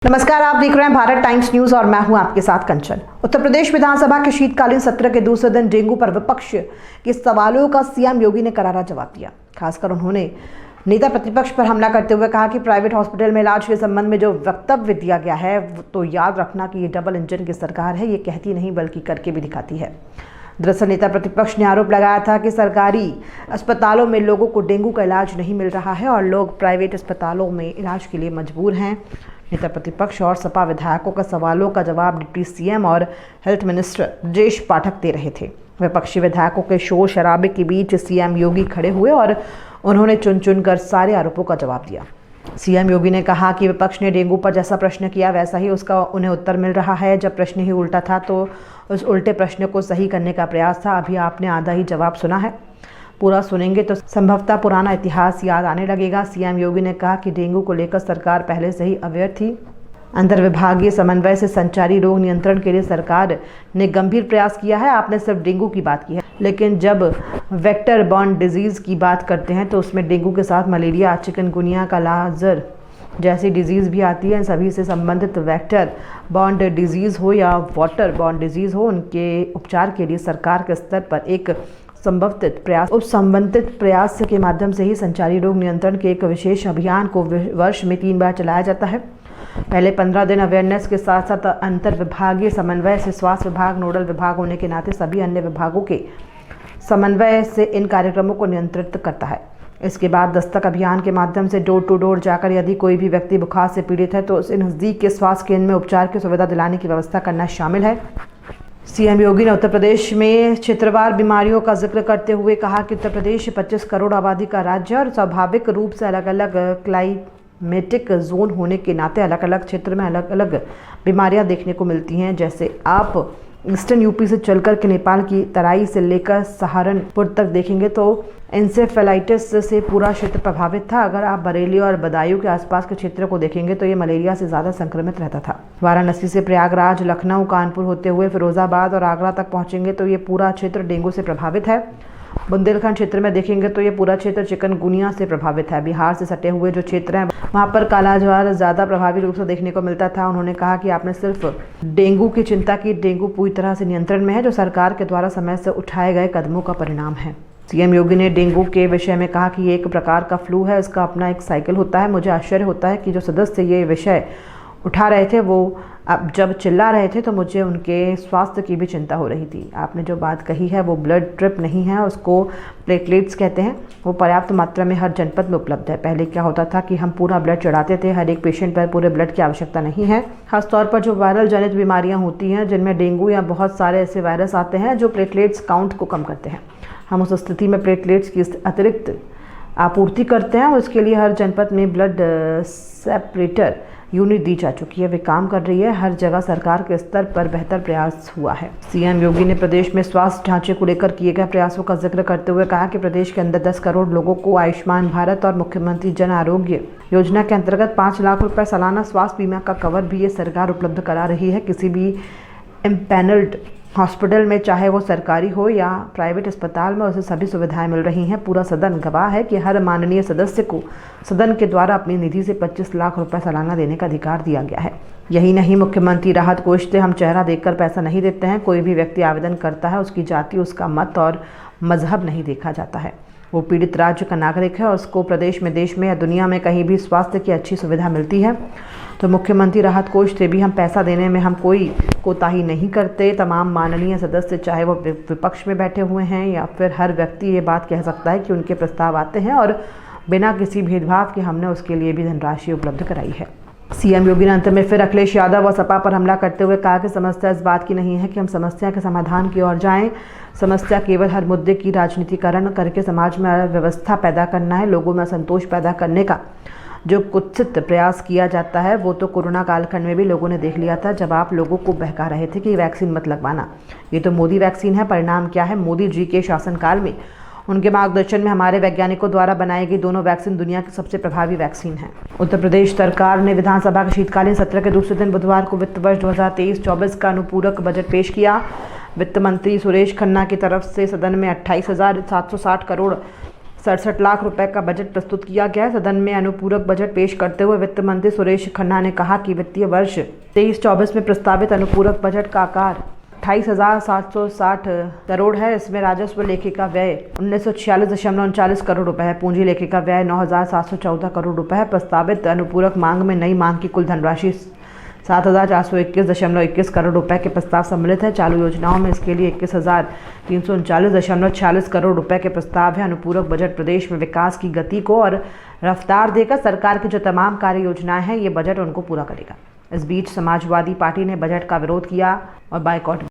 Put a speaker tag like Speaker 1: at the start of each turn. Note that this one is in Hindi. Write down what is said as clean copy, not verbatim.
Speaker 1: नमस्कार, आप देख रहे हैं भारत टाइम्स न्यूज और मैं हूं आपके साथ कंचन। उत्तर प्रदेश विधानसभा के शीतकालीन सत्र के दूसरे दिन डेंगू पर विपक्ष के सवालों का सीएम योगी ने करारा जवाब दिया। खासकर उन्होंने नेता प्रतिपक्ष पर हमला करते हुए कहा कि प्राइवेट हॉस्पिटल में इलाज के संबंध में जो वक्तव्य दिया गया है तो याद रखना कि ये डबल इंजन की सरकार है, ये कहती नहीं बल्कि करके भी दिखाती है। दरअसल नेता प्रतिपक्ष ने आरोप लगाया था कि सरकारी अस्पतालों में लोगों को डेंगू का इलाज नहीं मिल रहा है और लोग प्राइवेट अस्पतालों में इलाज के लिए मजबूर हैं। नेता प्रतिपक्ष और सपा विधायकों का सवालों का जवाब डिप्टी सीएम और हेल्थ मिनिस्टर ब्रजेश पाठक दे रहे थे। विपक्षी विधायकों के शोर शराबे के बीच सीएम योगी खड़े हुए और उन्होंने चुन चुनकर सारे आरोपों का जवाब दिया। सीएम योगी ने कहा कि विपक्ष ने डेंगू पर जैसा प्रश्न किया वैसा ही उसका उन्हें उत्तर मिल रहा है। जब प्रश्न ही उल्टा था तो उस उल्टे प्रश्न को सही करने का प्रयास था। अभी आपने आधा ही जवाब सुना है, पूरा सुनेंगे तो संभवतः पुराना इतिहास याद आने लगेगा। सीएम योगी ने कहा कि डेंगू को लेकर सरकार पहले से ही अवेयर थी। अंतर विभागीय समन्वय से संचारी रोग नियंत्रण के लिए सरकार ने गंभीर प्रयास किया है। आपने सिर्फ डेंगू की बात की है, लेकिन जब वेक्टर बॉर्न डिजीज की बात करते हैं तो उसमें डेंगू के साथ मलेरिया, चिकनगुनिया, कालाजार जैसी डिजीज़ भी आती है। सभी से संबंधित वेक्टर बॉर्न डिजीज़ हो या वाटर बॉर्न डिजीज़ हो, उनके उपचार के लिए सरकार के स्तर पर एक संबंधित प्रयास के माध्यम से ही संचारी रोग नियंत्रण के एक विशेष अभियान को वर्ष में 3 बार चलाया जाता है। पहले 15 दिन अवेयरनेस के साथ साथ अंतर विभागीय समन्वय से स्वास्थ्य विभाग नोडल विभाग होने के नाते सभी अन्य विभागों के समन्वय से इन कार्यक्रमों को नियंत्रित करता है। इसके बाद दस्तक अभियान के माध्यम से डोर टू डोर जाकर यदि कोई भी व्यक्ति बुखार से पीड़ित है तो उसे नज़दीक के स्वास्थ्य केंद्र में उपचार की सुविधा दिलाने की व्यवस्था करना शामिल है। सीएम योगी ने उत्तर प्रदेश में क्षेत्रवार बीमारियों का जिक्र करते हुए कहा कि उत्तर प्रदेश 25 करोड़ आबादी का राज्य और स्वाभाविक रूप से अलग अलग क्लाइमेटिक जोन होने के नाते अलग अलग क्षेत्र में अलग अलग बीमारियां देखने को मिलती हैं। जैसे आप ईस्टर्न यूपी से चलकर के नेपाल की तराई से लेकर सहारनपुर तक देखेंगे तो इंसेफेलाइटिस से पूरा क्षेत्र प्रभावित था। अगर आप बरेली और बदायूं के आसपास के क्षेत्र को देखेंगे तो ये मलेरिया से ज़्यादा संक्रमित रहता था। वाराणसी से प्रयागराज, लखनऊ, कानपुर होते हुए फिरोजाबाद और आगरा तक पहुंचेंगे तो ये पूरा क्षेत्र डेंगू से प्रभावित है। बुंदेलखंड क्षेत्र में देखेंगे तो ये पूरा क्षेत्र चिकनगुनिया से प्रभावित है। बिहार से सटे हुए जो क्षेत्र हैं वहाँ पर कालाजार ज़्यादा प्रभावी रूप से देखने को मिलता था। उन्होंने कहा कि आपने सिर्फ डेंगू की चिंता की, डेंगू पूरी तरह से नियंत्रण में है, जो सरकार के द्वारा समय से उठाए गए कदमों का परिणाम है। सीएम योगी ने डेंगू के विषय में कहा कि ये एक प्रकार का फ्लू है, इसका अपना एक साइकिल होता है। मुझे आश्चर्य होता है कि जो सदस्य ये विषय उठा रहे थे वो अब जब चिल्ला रहे थे तो मुझे उनके स्वास्थ्य की भी चिंता हो रही थी। आपने जो बात कही है वो ब्लड ट्रिप नहीं है, उसको प्लेटलेट्स कहते हैं। वो पर्याप्त मात्रा में हर जनपद में उपलब्ध है। पहले क्या होता था कि हम पूरा ब्लड चढ़ाते थे, हर एक पेशेंट पर पूरे ब्लड की आवश्यकता नहीं है। खासतौर पर जो वायरल जनित बीमारियाँ होती हैं जिनमें डेंगू या बहुत सारे ऐसे वायरस आते हैं जो प्लेटलेट्स काउंट को कम करते हैं, हम उस स्थिति में प्लेटलेट्स की अतिरिक्त आपूर्ति करते हैं। उसके लिए हर जनपद में ब्लड सेपरेटर यूनिट दी जा चुकी है, वे काम कर रही है। हर जगह सरकार के स्तर पर बेहतर प्रयास हुआ है। सीएम योगी ने प्रदेश में स्वास्थ्य ढांचे को लेकर किए गए प्रयासों का जिक्र करते हुए कहा कि प्रदेश के अंदर 10 करोड़ लोगों को आयुष्मान भारत और मुख्यमंत्री जन आरोग्य योजना के अंतर्गत 5 लाख रुपए सालाना स्वास्थ्य बीमा का कवर भी ये सरकार उपलब्ध करा रही है। किसी भी इम्पैनल्ड हॉस्पिटल में, चाहे वो सरकारी हो या प्राइवेट अस्पताल में, उसे सभी सुविधाएं मिल रही हैं। पूरा सदन गवाह है कि हर माननीय सदस्य को सदन के द्वारा अपनी निधि से 25 लाख रुपए सालाना देने का अधिकार दिया गया है। यही नहीं, मुख्यमंत्री राहत कोष से हम चेहरा देखकर पैसा नहीं देते हैं। कोई भी व्यक्ति आवेदन करता है, उसकी जाति, उसका मत और मजहब नहीं देखा जाता है। वो पीड़ित राज्य का नागरिक है और उसको प्रदेश में, देश में या दुनिया में कहीं भी स्वास्थ्य की अच्छी सुविधा मिलती है। तो मुख्यमंत्री राहत कोष से भी हम पैसा देने में हम कोई कोताही नहीं करते। तमाम माननीय सदस्य, चाहे वो विपक्ष में बैठे हुए हैं या फिर हर व्यक्ति, ये बात कह सकता है कि उनके प्रस्ताव आते हैं और बिना किसी भेदभाव के हमने उसके लिए भी धनराशि उपलब्ध कराई है। सीएम योगी ने अंत में फिर अखिलेश यादव व सपा पर हमला करते हुए कहा कि समस्या इस बात की नहीं है कि हम समस्या के समाधान की ओर जाएं। समस्या केवल हर मुद्दे की राजनीतिकरण करके समाज में अव्यवस्था पैदा करना है। लोगों में असंतोष पैदा करने का जो कुत्सित प्रयास किया जाता है वो तो कोरोना कालखंड में भी लोगों ने देख लिया था, जब आप लोगों को बहका रहे थे कि वैक्सीन मत लगवाना, ये तो मोदी वैक्सीन है। परिणाम क्या है? मोदी जी के शासनकाल में, उनके मार्गदर्शन में हमारे वैज्ञानिकों द्वारा बनाई गई दोनों वैक्सीन दुनिया की सबसे प्रभावी वैक्सीन है। उत्तर प्रदेश सरकार ने विधानसभा के शीतकालीन सत्र के दूसरे दिन बुधवार को वित्त वर्ष 2023-24 का अनुपूरक बजट पेश किया। वित्त मंत्री सुरेश खन्ना की तरफ से सदन में 28,760 करोड़ 67 लाख रुपए का बजट प्रस्तुत किया गया। सदन में अनुपूरक बजट पेश करते हुए वित्त मंत्री सुरेश खन्ना ने कहा कि वित्तीय वर्ष 23-24 में प्रस्तावित अनुपूरक बजट का आकार 28,760 करोड़ है। इसमें राजस्व लेखिका व्यय 1946.39 करोड़ रुपए है। पूंजी लेखिका व्यय 9,714 करोड़ रुपए है। प्रस्तावित अनुपूरक मांग में नई मांग की कुल धनराशि 7,421.21 करोड़ रुपए के प्रस्ताव सम्मिलित है। चालू योजनाओं में इसके लिए 21,339.46 करोड़ रुपए के प्रस्ताव है। अनुपूरक बजट प्रदेश में विकास की गति को और रफ्तार देकर सरकार की जो तमाम कार्य योजनाएं हैं ये बजट उनको पूरा करेगा। इस बीच समाजवादी पार्टी ने बजट का विरोध किया और बायकॉट